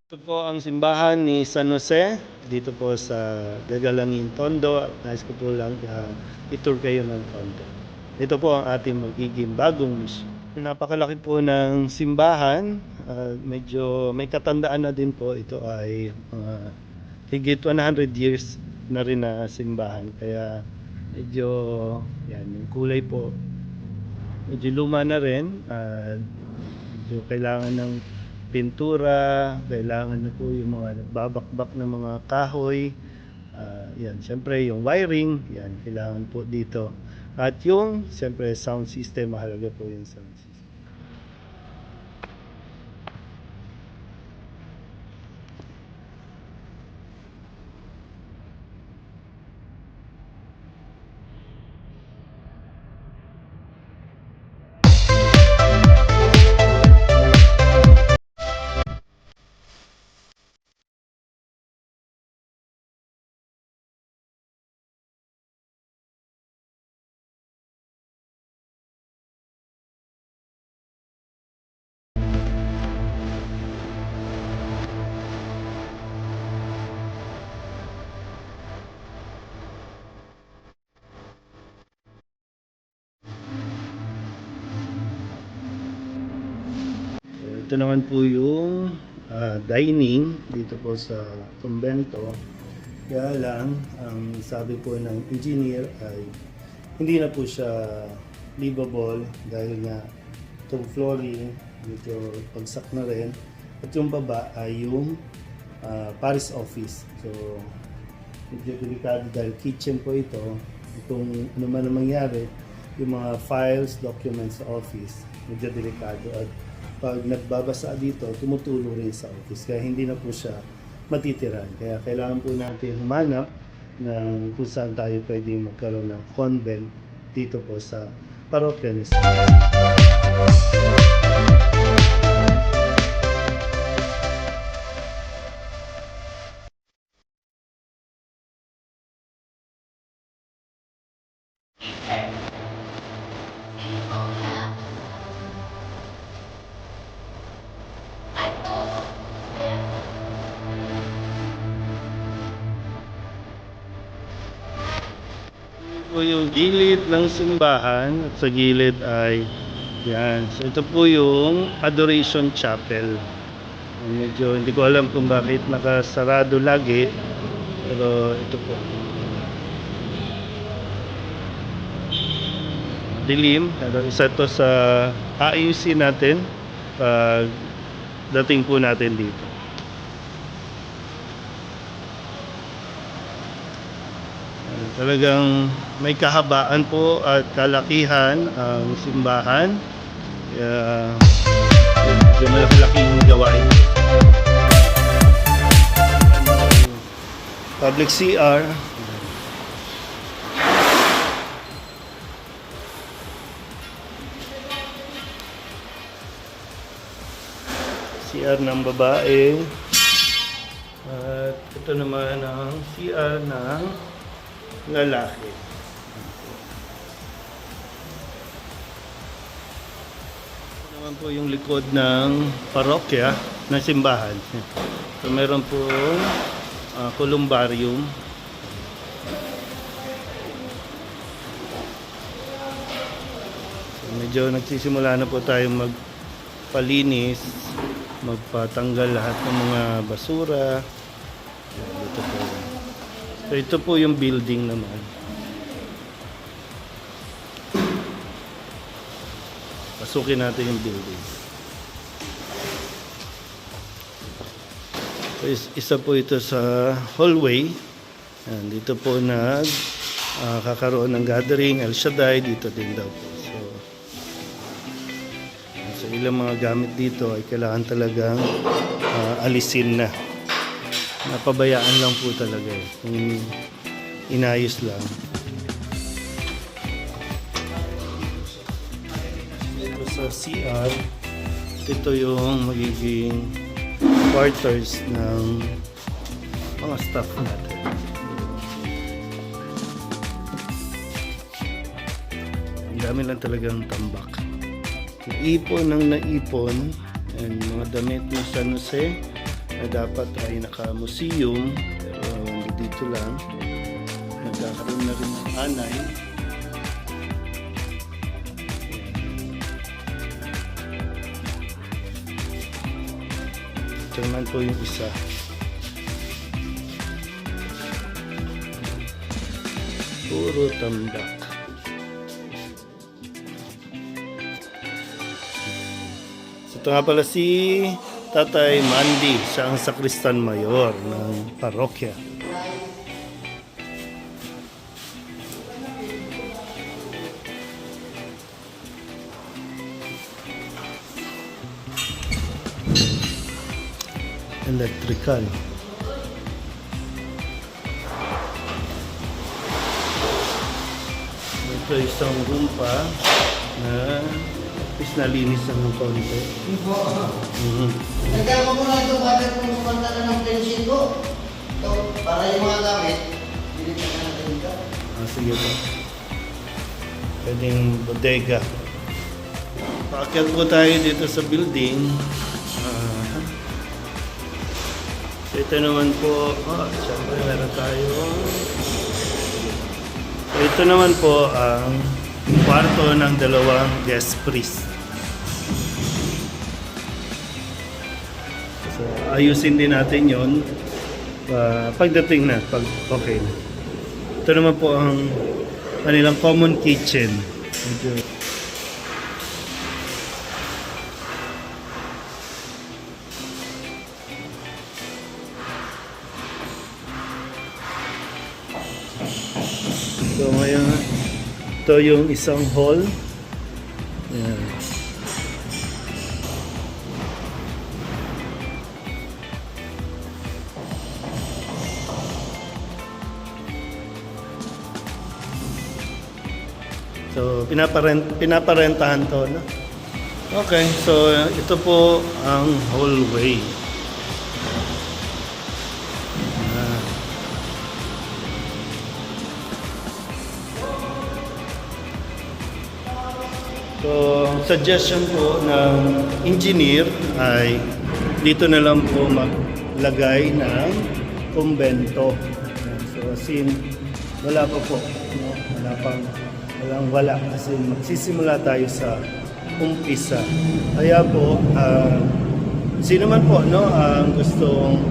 Ito po ang simbahan ni San Jose dito po sa Gagalangin, Tondo. Nais ko po lang i-tour kayo ng Tondo. Ito po ang ating magiging bagong mission. Napakalaki po ng simbahan. Medyo may katandaan na din po. Ito ay higit 100 years na rin na simbahan. Kaya medyo yan, yung kulay po medyo luma na rin. Medyo kailangan ng pintura, kailangan na po yung mga nagbabakbak ng mga kahoy. Yan, siyempre yung wiring, yan, kailangan po dito. At yung, siyempre, sound system, mahalaga po yung sound system. Ito naman po yung dining dito po sa kumbento. Kaya lang, ang sabi po ng engineer ay hindi na po siya livable dahil nga itong flooring medyo pagsak na rin. At yung baba ay yung Paris office. So, medyo delikado dahil kitchen po ito. Kung ano man ang mangyari, yung mga files, documents sa office, medyo delikado. At pag nagbabasa dito, tumutulo rin sa office. Kaya hindi na po siya matitiran. Kaya kailangan po natin humanap ng kung saan tayo pwede magkaroon ng convent dito po sa parokya ni San. Po yung gilid ng simbahan at sa gilid ay yan. So ito po yung Adoration Chapel. Medyo hindi ko alam kung bakit nakasarado lagi, pero ito po. Dilim. Isa to sa ayusin natin pag dating po natin dito. Talagang may kahabaan po at kalakihan ang simbahan. Kaya medyo malaki-laking gawain. Public CR. CR ng babae. At ito naman ang CR ng lalaki. Ito naman po yung likod ng parokya ng simbahan. So meron po columbarium. So, medyo nagsisimula na po tayo magpalinis, magpatanggal lahat ng mga basura. Dito po. So ito po yung building naman. Pasukin natin yung building. So isa po ito sa hallway. Yan, dito po kakaroon ng gathering, El Shaddai, dito din daw po. So ilang mga gamit dito ay kailangan talagang alisin na. Napabayaan lang po talaga kung inayos lang. Ito sa CR, ito yung magiging quarters ng mga staff natin. Ang dami lang talagang tambak. Ipon ng naipon, and mga damit ng San Jose. na dapat ay naka-museum, pero dito lang nagkakaroon na rin ng anay. Ito naman po yung isa. Puro tambak. Ito nga pala si Tatay Mandy, siya ang sakristan mayor ng parokya. Electrical. Ito isang room pa na nalinis ng konti. Nagkaya ko muna ito, bakit kung kumanta ka ng pension ko? Ito, para yung mga gamit, binigyan ka natin dito. Sige po. Pwedeng bodega. Paakyat po tayo dito sa building. So ito naman po, siyempre meron tayo. So ito naman po ang kwarto ng dalawang guest priest. So ayusin din natin yon pagdating na, pag okay na. Ito naman po ang kanilang common kitchen. So ngayon, ito yung isang hall. Ayan. So pinaparentahan to, no? Okay, so ito po ang hallway. So, suggestion po ng engineer ay dito na lang po maglagay ng kumbento. So, sin wala pa po. No? Wala. Kasi magsisimula tayo sa umpisa. Kaya po, sino man po no, ang gustong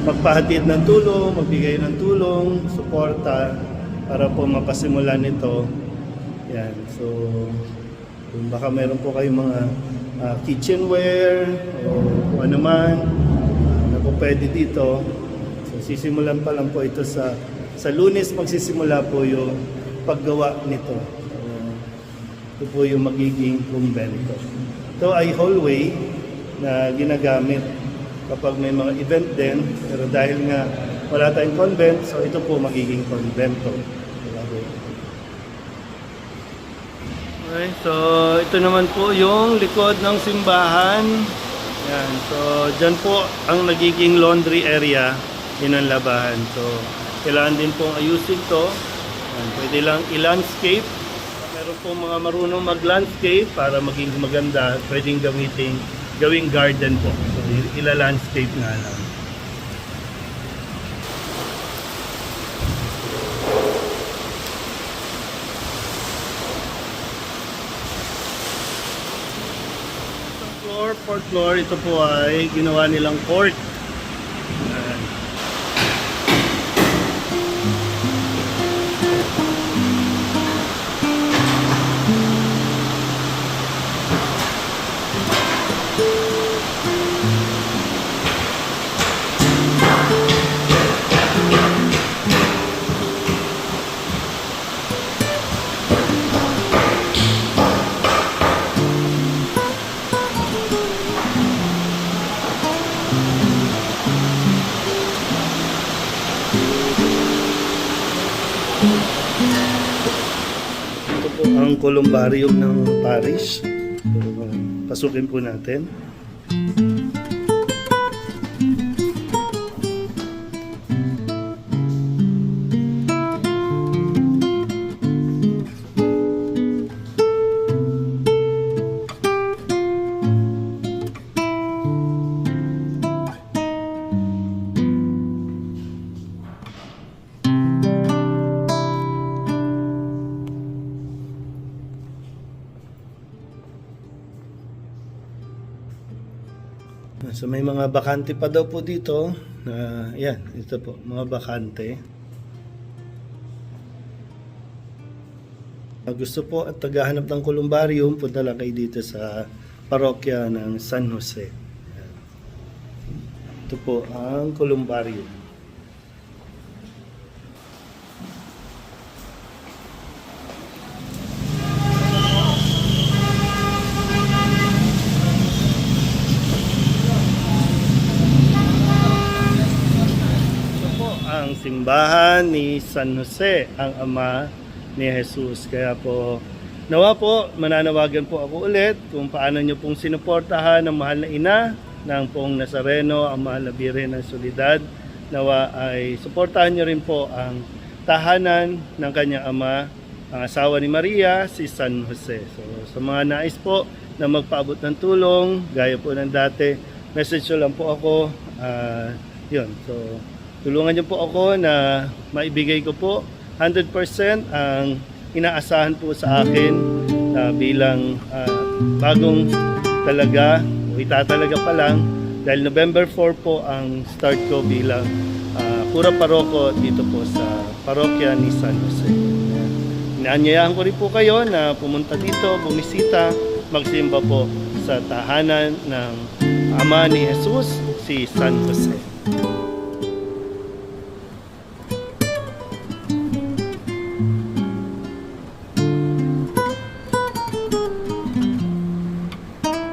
magpahatid ng tulong, magbigay ng tulong, suporta para po mapasimulan nito. Yan. So, kung baka meron po kayong mga kitchenware o kung ano man na po pwede dito. So sisimulan pa lang po ito sa Lunes magsisimula po yung paggawa nito. So, ito po yung magiging kumbento. Ito ay hallway na ginagamit kapag may mga event din. Pero dahil nga wala tayong convent, so ito po magiging konbento. Okay, so ito naman po yung likod ng simbahan. Yan, so dyan po ang nagiging laundry area, yun ang labahan. So kailangan din pong ayusin to. Yan, pwede lang i-landscape. Meron po mga marunong mag-landscape para maging maganda, pwedeng gawing garden po. So ila-landscape nga lang. Fourth floor, ito po ay ginawa nilang court. Ayan. Ito po ang columbarium ng parish. So, pasukin po natin. So may mga bakante pa daw po dito na yan, ito po, mga bakante. Gusto po at tagahanap ng columbarium, punta lang kayo dito sa parokya ng San Jose. Yan. Ito po ang columbarium. Ang simbahan ni San Jose, ang ama ni Jesus. Kaya po, nawa po, mananawagan po ako ulit kung paano nyo pong sinuportahan ang mahal na ina ng pong Nazareno, ang mahal na Birhen ng Soledad. Nawa ay suportahan nyo rin po ang tahanan ng kanyang ama, ang asawa ni Maria, si San Jose. So, sa mga nais po na magpaabot ng tulong, gaya po ng dati, message nyo lang po ako. Yun, so tulungan niyo po ako na maibigay ko po 100% ang inaasahan po sa akin bilang bagong talaga o itatalaga pa lang dahil November 4 po ang start ko bilang Kura Paroko dito po sa parokya ni San Jose. Inaanyayahan ko rin po kayo na pumunta dito, bumisita, magsimba po sa tahanan ng Ama ni Jesus, si San Jose.